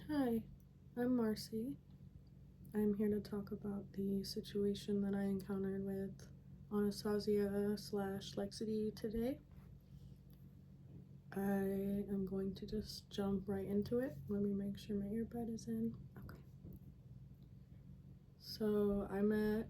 Hi, I'm Marcy. I'm here to talk about the situation that I encountered with Anastasia slash lexity today. I am going to just jump right into it. Let me make sure my earbud is in. Okay. So I met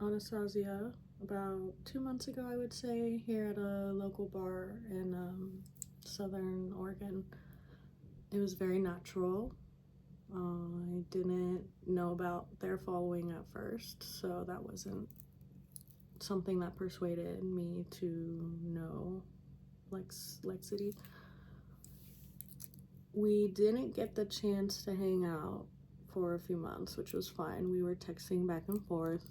Anastasia about 2 months ago, I would say, here at a local bar in Southern Oregon. It was very natural. I didn't know about their following at first, so that wasn't something that persuaded me to know Lexity. We didn't get the chance to hang out for a few months, which was fine. We were texting back and forth.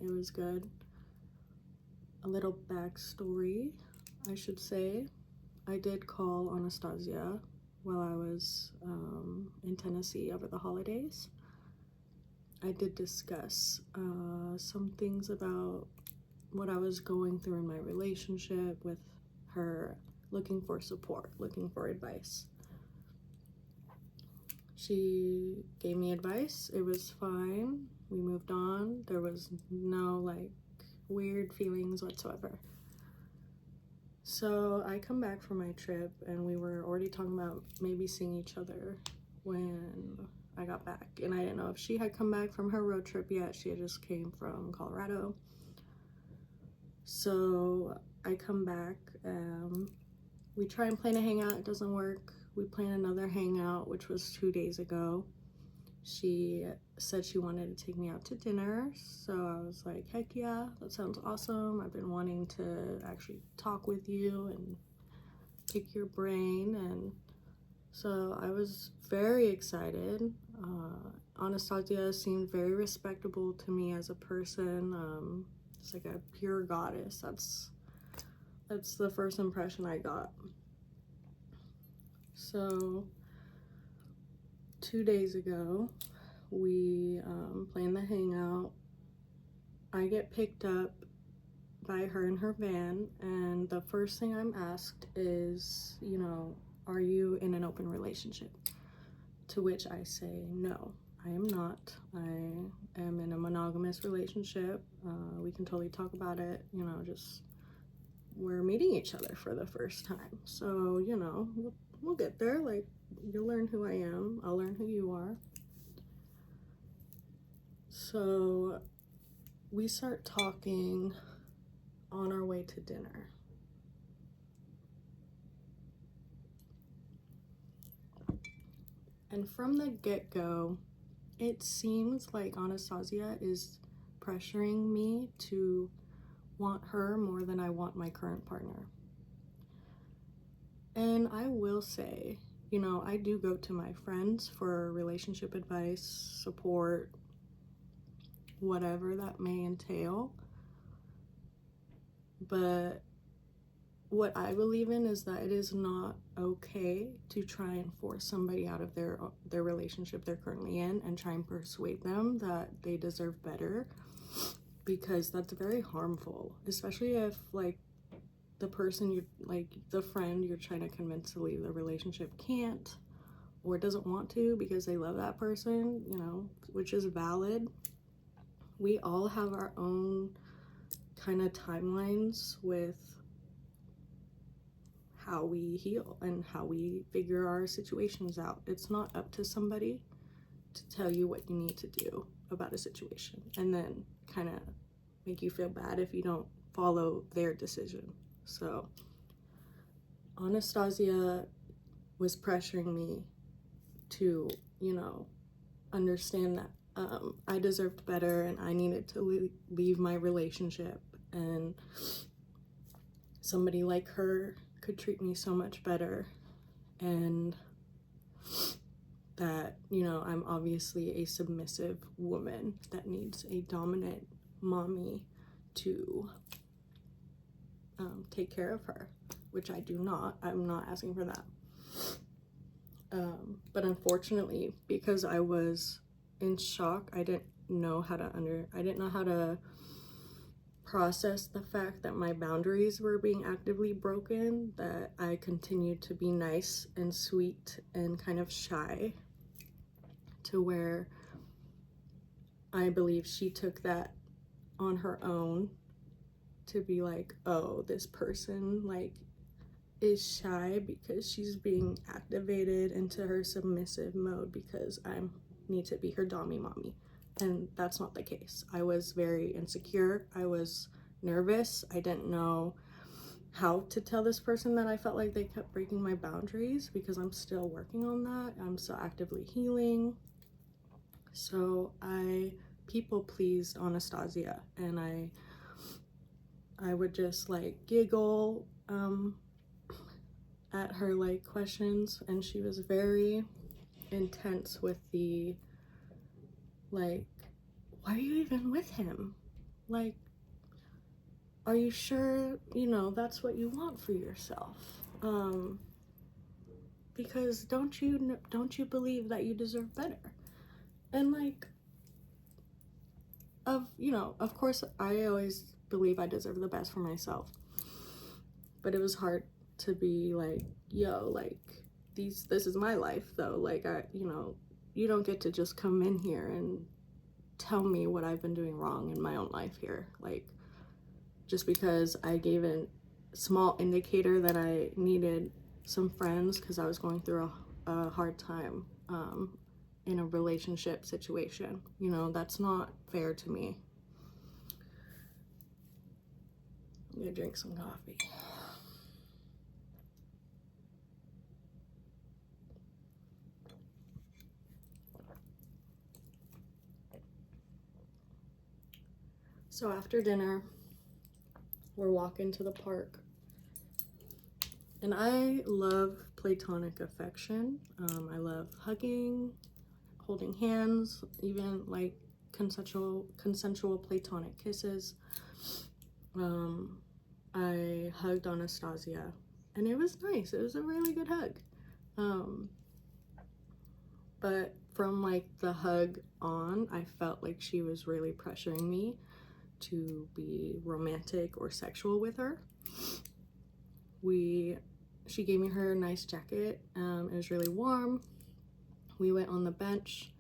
It was good. A little backstory, I should say. I did call Anastasia while I was in Tennessee over the holidays. I did discuss some things about what I was going through in my relationship with her, looking for support, looking for advice. She gave me advice. It was fine. We moved on. There was no weird feelings whatsoever. So I come back from my trip and we were already talking about maybe seeing each other when I got back. And I didn't know if she had come back from her road trip yet. She had just came from Colorado. So I come back, we try and plan a hangout, it doesn't work. We plan another hangout, which was 2 days ago. She said she wanted to take me out to dinner, so I was like, heck yeah, that sounds awesome. I've been wanting to actually talk with you and pick your brain, and so I was very excited. Anastasia seemed very respectable to me as a person. It's like a pure goddess. That's the first impression I got. So 2 days ago, we planned the hangout. I get picked up by her in her van, and the first thing I'm asked is, are you in an open relationship? To which I say, no, I am not. I am in a monogamous relationship. We can totally talk about it, just we're meeting each other for the first time. So, we'll get there. You'll learn who I am. I'll learn who you are. So we start talking on our way to dinner. And from the get-go, it seems like Anastasia is pressuring me to want her more than I want my current partner. And I will say, I do go to my friends for relationship advice, support, whatever that may entail. But what I believe in is that it is not okay to try and force somebody out of their relationship they're currently in and try and persuade them that they deserve better, because that's very harmful, especially if the person the friend you're trying to convince to leave the relationship can't or doesn't want to because they love that person, which is valid. We all have our own kind of timelines with how we heal and how we figure our situations out. It's not up to somebody to tell you what you need to do about a situation and then kind of make you feel bad if you don't follow their decision. So Anastasia was pressuring me to, understand that I deserved better and I needed to leave my relationship, and somebody like her could treat me so much better, and that, I'm obviously a submissive woman that needs a dominant mommy to take care of her, which I do not. I'm not asking for that. But unfortunately, because I was in shock, I didn't know how to processed the fact that my boundaries were being actively broken, that I continued to be nice and sweet and kind of shy, to where I believe she took that on her own to be like, oh, this person like is shy because she's being activated into her submissive mode because I need to be her dommy mommy. And that's not the case. I was very insecure. I was nervous. I didn't know how to tell this person that I felt like they kept breaking my boundaries, because I'm still working on that. I'm still actively healing. So I people pleased Anastasia, and I would just like giggle at her like questions, and she was very intense with the like, why are you even with him? Like, are you sure, you know, that's what you want for yourself? Because don't you believe that you deserve better? And like, of course I always believe I deserve the best for myself, but it was hard to be like, yo, like this is my life though. Like, you don't get to just come in here and tell me what I've been doing wrong in my own life here. Like, just because I gave a small indicator that I needed some friends because I was going through a hard time in a relationship situation, you know, that's not fair to me. I'm gonna drink some coffee. So after dinner, we're walking to the park, and I love platonic affection. I love hugging, holding hands, even like consensual platonic kisses. I hugged Anastasia, and it was nice. It was a really good hug. But from like the hug on, I felt like she was really pressuring me to be romantic or sexual with her. She gave me her nice jacket. It was really warm. We went on the bench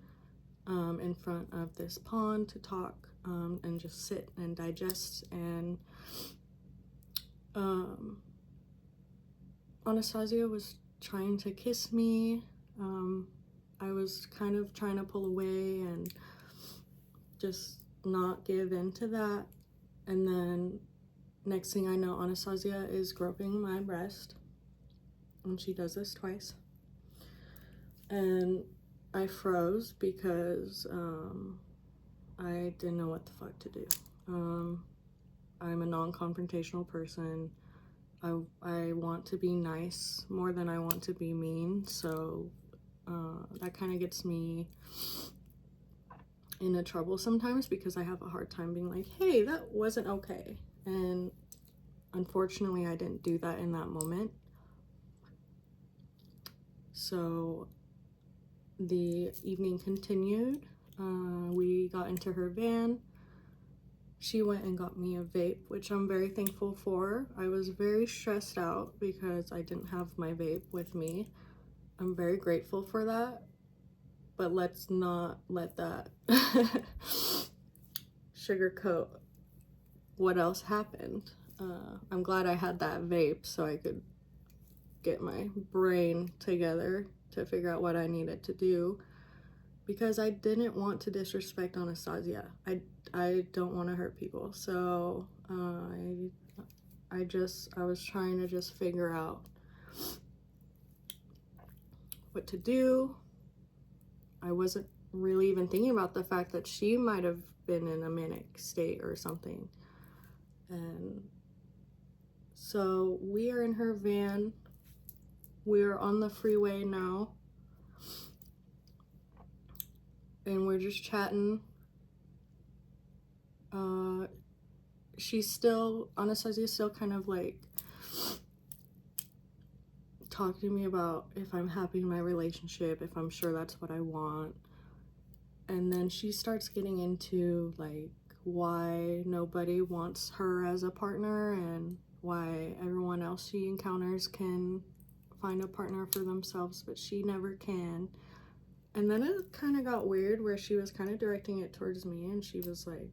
in front of this pond to talk and just sit and digest. And Anastasia was trying to kiss me. I was kind of trying to pull away and just not give in to that. And then next thing I know, Anastasia is groping my breast, and she does this twice. And I froze because I didn't know what the fuck to do. I'm a non-confrontational person. I want to be nice more than I want to be mean, so that kind of gets me into trouble sometimes, because I have a hard time being like, hey, that wasn't okay. And unfortunately, I didn't do that in that moment. So the evening continued. We got into her van. She went and got me a vape, which I'm very thankful for. I was very stressed out because I didn't have my vape with me. I'm very grateful for that, but let's not let that sugarcoat what else happened. I'm glad I had that vape so I could get my brain together to figure out what I needed to do, because I didn't want to disrespect Anastasia. I don't want to hurt people. So I was trying to just figure out what to do. I wasn't really even thinking about the fact that she might have been in a manic state or something. And so we are in her van. We're on the freeway now, and we're just chatting. Anastasia's still kind of like talking to me about if I'm happy in my relationship, if I'm sure that's what I want. And then she starts getting into like why nobody wants her as a partner and why everyone else she encounters can find a partner for themselves, but she never can. And then it kind of got weird where she was kind of directing it towards me, and she was like,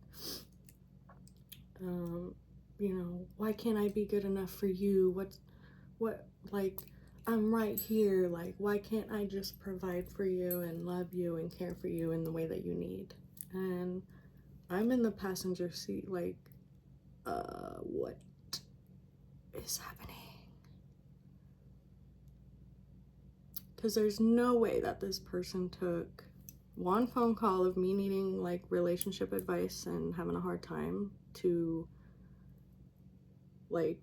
you know, why can't I be good enough for you? What, like, I'm right here. Like, why can't I just provide for you and love you and care for you in the way that you need? And I'm in the passenger seat, like, what is happening? Because there's no way that this person took one phone call of me needing, like, relationship advice and having a hard time to, like,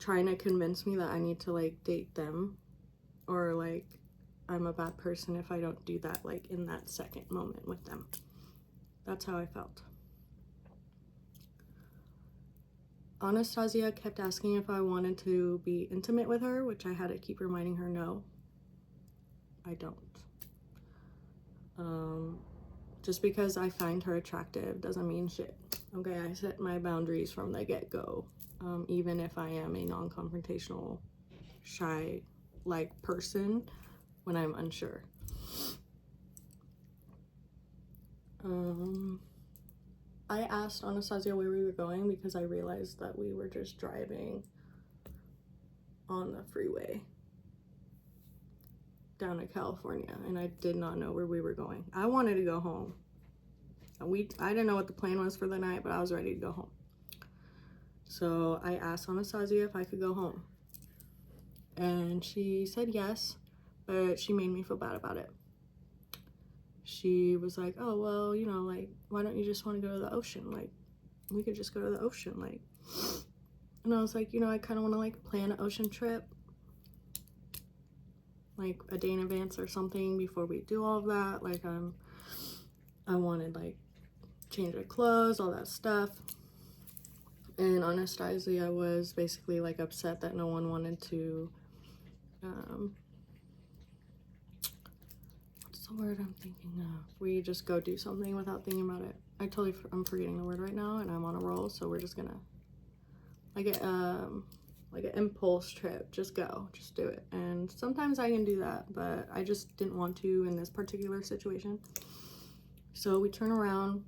trying to convince me that I need to, like, date them, or, like, I'm a bad person if I don't do that, like, in that second moment with them. That's how I felt. Anastasia kept asking if I wanted to be intimate with her, which I had to keep reminding her no, I don't. Just because I find her attractive doesn't mean shit. Okay, I set my boundaries from the get-go, even if I am a non-confrontational, shy, like, person when I'm unsure. I asked Anastasia where we were going because I realized that we were just driving on the freeway down to California, and I did not know where we were going. I wanted to go home. I didn't know what the plan was for the night, but I was ready to go home. So I asked Anastasia if I could go home, and she said yes, but she made me feel bad about it. She was like, oh, well, you know, like, why don't you just want to go to the ocean? Like, we could just go to the ocean, like. And I was like, you know, I kind of want to, like, plan an ocean trip, like a day in advance or something before we do all of that. Like, I wanted, like, change of clothes, all that stuff. And Anastasia was basically, like, upset that no one wanted to, what's the word I'm thinking of? We just go do something without thinking about it. I'm forgetting the word right now, and I'm on a roll, so we're just gonna, like an impulse trip. Just go, just do it. And sometimes I can do that, but I just didn't want to in this particular situation. So we turn around,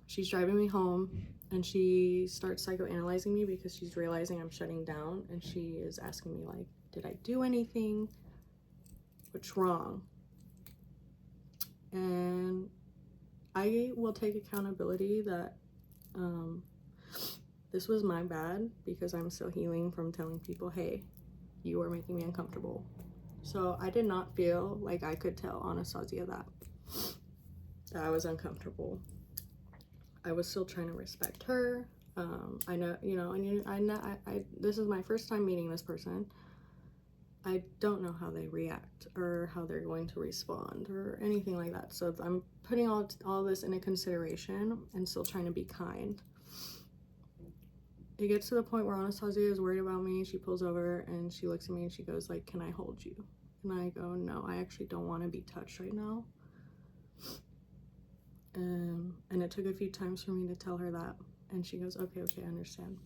she's driving me home, and she starts psychoanalyzing me because she's realizing I'm shutting down, and she is asking me, like, did I do anything? What's wrong? And I will take accountability that this was my bad, because I'm still healing from telling people, hey, you are making me uncomfortable. So I did not feel like I could tell Anastasia that I was uncomfortable. I was still trying to respect her. I know, you know, and this is my first time meeting this person. I don't know how they react or how they're going to respond or anything like that. So I'm putting all this into consideration and still trying to be kind. It gets to the point where Anastasia is worried about me. She pulls over and she looks at me and she goes, like, can I hold you? And I go, no, I actually don't want to be touched right now. And it took a few times for me to tell her that. And she goes, okay, I understand.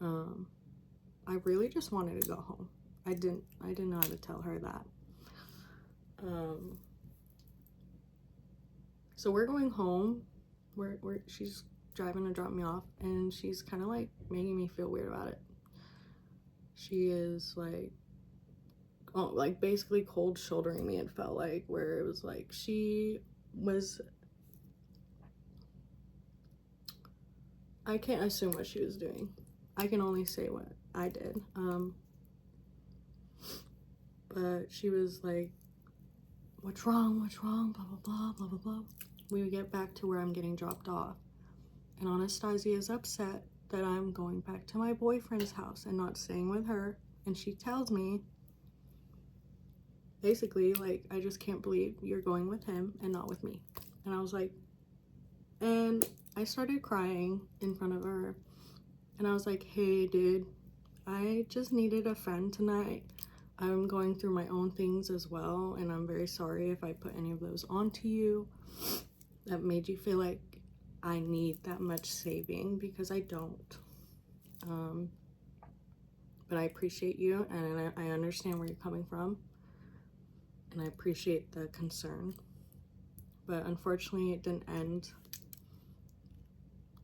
I really just wanted to go home. I didn't know how to tell her that. So we're going home. She's driving to drop me off, and she's kind of, like, making me feel weird about it. She is, like, like, basically cold shouldering me, it felt like, where it was like she was, I can't assume what she was doing. I can only say what I did. But she was like, what's wrong, blah, blah, blah, blah, blah, blah. We get back to where I'm getting dropped off, and Anastasia is upset that I'm going back to my boyfriend's house and not staying with her. And she tells me, basically, like, I just can't believe you're going with him and not with me. And I was like, and I started crying in front of her. And I was like, hey, dude, I just needed a friend tonight. I'm going through my own things as well, and I'm very sorry if I put any of those onto you. that made you feel like I need that much saving, because I don't. But I appreciate you, and I understand where you're coming from, and I appreciate the concern. But unfortunately, it didn't end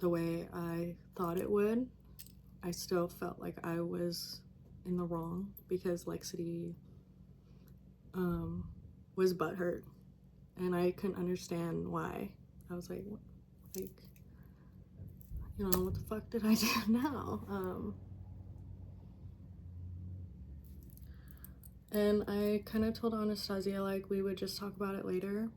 the way I thought it would. I still felt like I was in the wrong because Lexity was butthurt, and I couldn't understand why. I was like, you know, what the fuck did I do now? And I kind of told Anastasia like we would just talk about it later.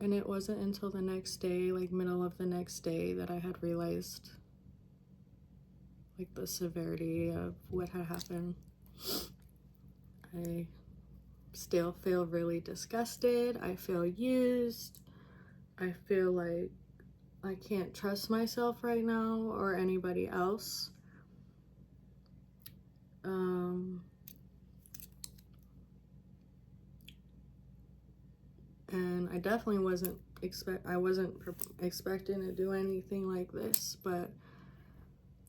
And it wasn't until the next day, like middle of the next day, that I had realized like the severity of what had happened. I still feel really disgusted. I feel used. I feel like I can't trust myself right now or anybody else. And I definitely wasn't expecting to do anything like this, but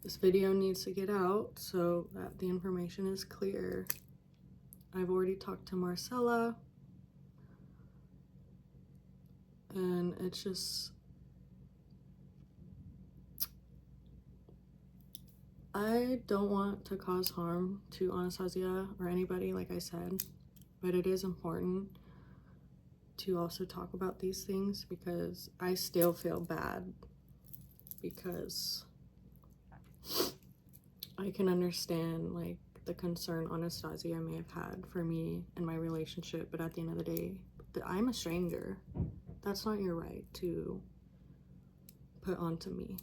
this video needs to get out so that the information is clear. I've already talked to Marcella, and it's just, I don't want to cause harm to Anastasia or anybody, like I said, but it is important to also talk about these things because I still feel bad, because I can understand like the concern Anastasia may have had for me and my relationship, but at the end of the day, I'm a stranger. That's not your right to put onto me.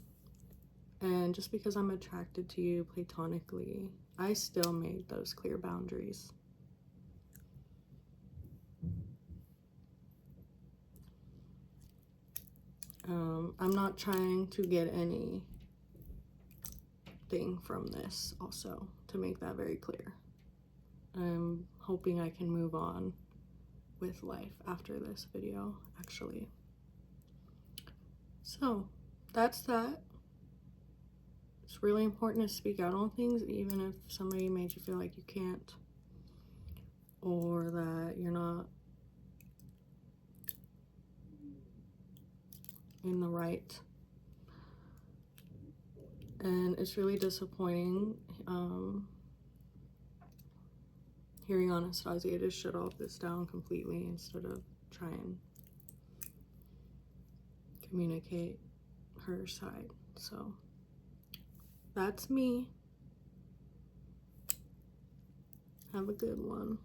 And just because I'm attracted to you platonically, I still made those clear boundaries. I'm not trying to get anything from this, also, to make that very clear. I'm hoping I can move on with life after this video, actually. So, that's that. It's really important to speak out on things, even if somebody made you feel like you can't, or that you're not in the right. And it's really disappointing hearing Anastasia just shut all this down completely instead of try and communicate her side. So that's me. Have a good one.